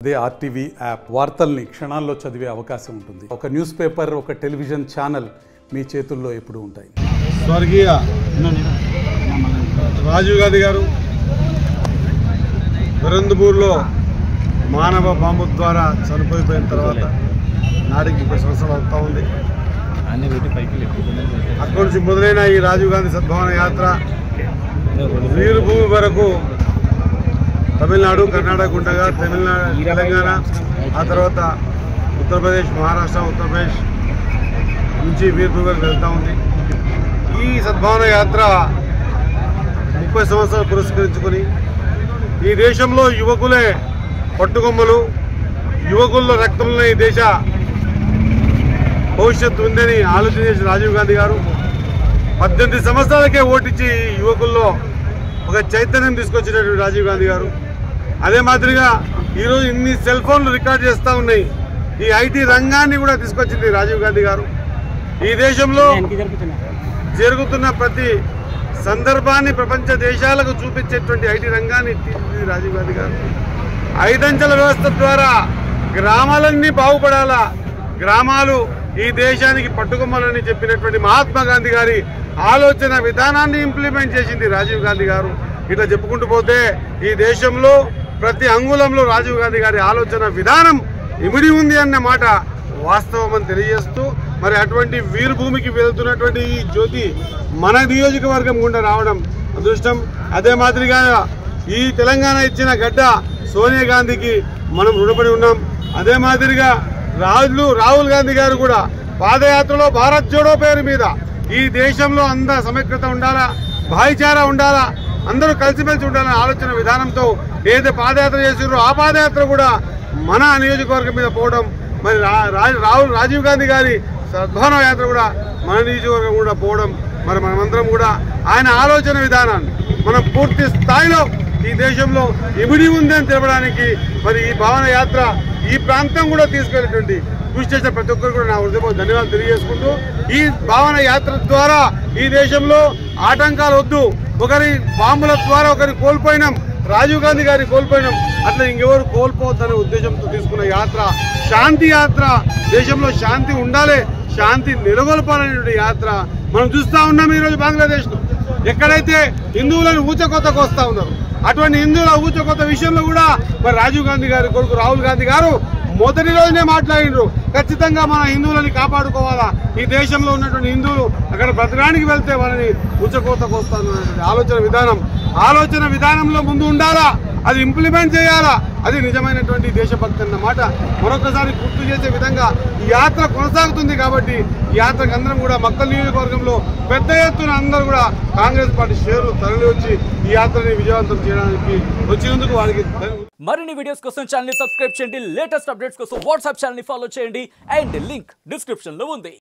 అదే RTV app వార్తల్ని క్షణాల్లో చదివే అవకాశం ఉంటుంది. ఒక న్యూస్ పేపర్, ఒక టెలివిజన్ ఛానల్ మీ చేతుల్లో ఎప్పుడూ ఉంటాయి. స్వర్గీయ రాజీవ్ గాంధీ గారు బెరందుపూర్లో మానవ బాంబు ద్వారా చనిపోయిన తర్వాత నాటికి 30 సంవత్సరాలు అవుతా ఉంది. అక్కడి నుంచి మొదలైన ఈ రాజీవ్ గాంధీ సద్భావన యాత్ర వీరుభూమి వరకు తమిళనాడు, కర్ణాటక ఉండగా తెలంగాణ, ఆ తర్వాత ఉత్తరప్రదేశ్, మహారాష్ట్ర, ఉత్తరప్రదేశ్ నుంచి వీరుభూమి వరకు వెళ్తూ ఉంది. ఈ సద్భావన యాత్ర 30 సంవత్సరాలు పురస్కరించుకొని ఈ దేశంలో యువకులే పట్టుకొమ్మలు, యువకుల్లో రక్తంలో ఈ దేశ భవిష్యత్తు ఉందని ఆలోచన చేసిన రాజీవ్ గాంధీ గారు 18 సంవత్సరాలకే ఓటించి యువకుల్లో ఒక చైతన్యం తీసుకొచ్చినటువంటి రాజీవ్ గాంధీ గారు. అదే మాదిరిగా ఈరోజు ఇన్ని సెల్ ఫోన్లు రికార్డ్ చేస్తూ ఉన్నాయి. ఈ ఐటీ రంగాన్ని కూడా తీసుకొచ్చింది రాజీవ్ గాంధీ గారు. ఈ దేశంలో జరుగుతున్న ప్రతి సందర్భాన్ని ప్రపంచ దేశాలకు చూపించేటువంటి ఐటీ రంగాన్ని తీర్చిదిద్దింది రాజీవ్ గాంధీ గారు. 5 అంచెల వ్యవస్థ ద్వారా గ్రామాలన్నీ బాగుపడాలా, గ్రామాలు ఈ దేశానికి పట్టుకొమ్మలని చెప్పినటువంటి మహాత్మా గాంధీ గారి ఆలోచన విధానాన్ని ఇంప్లిమెంట్ చేసింది రాజీవ్ గాంధీ గారు. ఇట్లా చెప్పుకుంటూ పోతే ఈ దేశంలో ప్రతి అంగుళంలో రాజీవ్ గాంధీ గారి ఆలోచన విధానం ఇమిడి ఉంది అన్న మాట వాస్తవం అని తెలియజేస్తూ, మరి అటువంటి వీరభూమికి వెళ్తున్నటువంటి ఈ జ్యోతి మన నియోజకవర్గం గుండా రావడం అదృష్టం. అదే మాదిరిగా ఈ తెలంగాణ ఇచ్చిన గడ్డ సోనియా గాంధీకి మనం రుణపడి ఉన్నాం. అదే మాదిరిగా రాహుల్ గాంధీ గారు కూడా పాదయాత్రలో భారత్ జోడో పేరు మీద ఈ దేశంలో అందరూ సమైక్యత ఉండాలా, భాయిచారా ఉండాలా, అందరూ కలిసిమెలిసి ఉండాలనే ఆలోచన విధానంతో ఏదైతే పాదయాత్ర చేసిరో ఆ పాదయాత్ర కూడా మన నియోజకవర్గం మీద పోవడం, మరి రాజీవ్ గాంధీ గారి సద్భావన యాత్ర కూడా మన నియోజకవర్గం కూడా పోవడం, మరి మనమందరం కూడా ఆయన ఆలోచన విధానాన్ని మనం పూర్తి స్థాయిలో ఈ దేశంలో ఇమిడి ఉందని తెలపడానికి మరి ఈ భావన యాత్ర ఈ ప్రాంతం కూడా తీసుకెళ్లేటువంటి కృషి చేసిన ప్రతి ఒక్కరు కూడా నా హృదయపూర్వక ధన్యవాదాలు తెలియజేసుకుంటూ, ఈ భావన యాత్ర ద్వారా ఈ దేశంలో ఆటంకాలు వద్దు, ఒకరి బాంబుల ద్వారా ఒకరి కోల్పోయినాం, రాజీవ్ గాంధీ గారి కోల్పోయినాం, అట్లా ఇంకెవరు కోల్పోవద్దనే ఉద్దేశంతో తీసుకున్న యాత్ర శాంతి యాత్ర. దేశంలో శాంతి ఉండాలి, శాంతి నెలకొల్పాలనేటువంటి యాత్ర మనం చూస్తూ ఉన్నాం. ఈరోజు బంగ్లాదేశ్లో ఎక్కడైతే హిందువులను ఊచకొత్తకు వస్తూ ఉన్నారు, అటువంటి హిందువుల ఊచకొత్త విషయంలో కూడా మరి రాజీవ్ గాంధీ గారి కొడుకు రాహుల్ గాంధీ గారు మొదటి రోజునే మాట్లాడిండ్రు. ఖచ్చితంగా మన హిందువులని కాపాడుకోవాలా, ఈ దేశంలో ఉన్నటువంటి హిందువులు అక్కడ బ్రతకడానికి వెళ్తే వాళ్ళని ఊచకోతకు వస్తానన్నటువంటి ఆలోచన విధానంలో ముందు ఉండాలా, అది ఇంప్లిమెంట్ చేయాలా, అది నిజమైనటువంటి దేశభక్తి అన్నమాట మరొకసారి గుర్తు చేసే విధంగా ఈ యాత్ర కొనసాగుతుంది. కాబట్టి ఈ యాత్రకు అందరం కూడా మక్కల్ నియోజకవర్గంలో పెద్ద ఎత్తున అందరూ కూడా కాంగ్రెస్ పార్టీ శ్రేణులు తరలి వచ్చి ఈ యాత్రని విజయవంతం చేయడానికి వచ్చినందుకు వారికి మరిన్ని వీడియోస్ కోసం ఛానల్ ని సబ్స్క్రైబ్ చేయండి, లేటెస్ట్ అప్డేట్స్ కోసం వాట్సాప్ ఛానల్ ని ఫాలో చేయండి అండ్ లింక్ డిస్క్రిప్షన్ లో ఉంది.